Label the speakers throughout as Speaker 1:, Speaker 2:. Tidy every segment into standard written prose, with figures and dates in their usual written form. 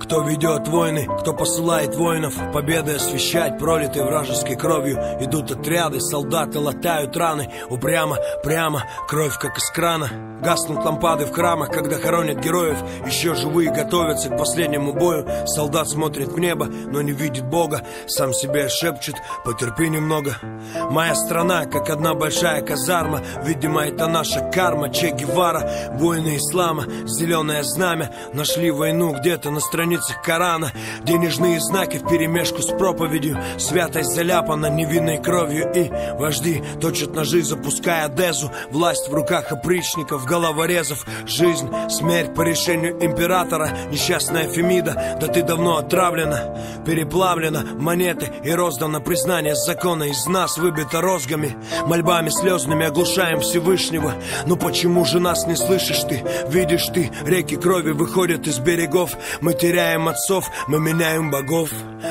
Speaker 1: Кто ведет войны, кто посылает воинов, победы освещать, пролитой вражеской кровью. Идут отряды, солдаты латают раны. Упрямо, прямо, кровь как из крана. Гаснут лампады в храмах, когда хоронят героев. Еще живые готовятся к последнему бою. Солдат смотрит в небо, но не видит Бога. Сам себе шепчет: потерпи немного. Моя страна, как одна большая казарма. Видимо, это наша карма. Че Гевара, воины ислама, зеленое знамя. Нашли войну где-то на страницах Корана. Денежные знаки вперемешку с проповедью. Святость заляпана невинной кровью. И вожди точат ножи, запуская дезу. Власть в руках опричников, головорезов. Жизнь, смерть по решению императора. Несчастная Фемида, да ты давно отравлена, переплавлена монеты и роздано признание закона. Из нас выбито розгами, мольбами слезными оглушаем Всевышнего. Но почему же нас не слышишь ты? Видишь ты, реки крови выходят из берегов. Мы теряем отцов, мы меняем богов.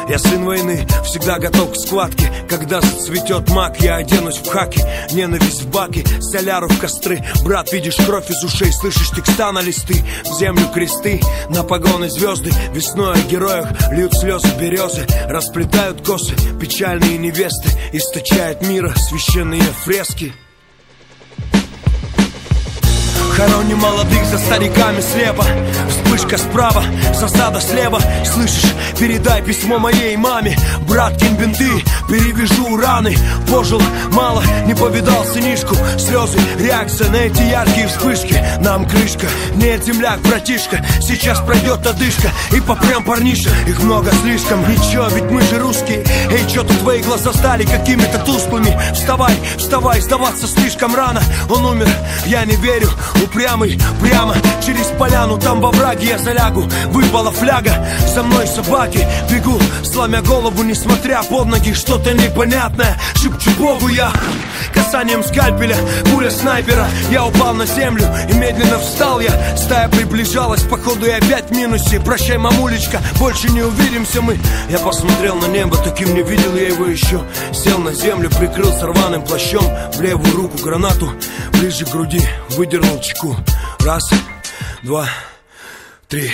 Speaker 1: Я сын войны, всегда готов к схватке. Когда зацветет мак, я оденусь в хаки. Ненависть в баки, соляру в костры. Брат, видишь кровь из ушей, слышишь текста на листы. В землю кресты, на погоны звезды. Весной о героях льют слезы березы. Расплетают косы печальные невесты. Источают мира священные фрески. Хороним молодых за стариками слепо. Вспышка справа, засада слева. Слышишь, передай письмо моей маме. Брат, кинь бинты, перевяжу раны. Пожил мало, не повидал сынишку. Слезы, реакция на эти яркие вспышки. Нам крышка, нет, земляк, братишка. Сейчас пройдет одышка и попрям парниша. Их много слишком, ничего, ведь мы же русские. Эй, чё-то твои глаза стали какими-то тусклыми. Вставай, вставай, сдаваться слишком рано. Он умер, я не верю. Упрямый, прямо через поляну, там во враге я залягу. Выпала фляга, за мной собаки. Бегу, сломя голову, несмотря под ноги. Что-то непонятное, шепчу Богу я. Касанием скальпеля, пуля снайпера. Я упал на землю и медленно встал я. Стая приближалась, походу и опять в минусе. Прощай, мамулечка, больше не увидимся мы. Я посмотрел на небо, таким не видел я его еще. Сел на землю, прикрылся рваным плащом. В левую руку гранату, ближе к груди выдернул чеку. Раз, два, три.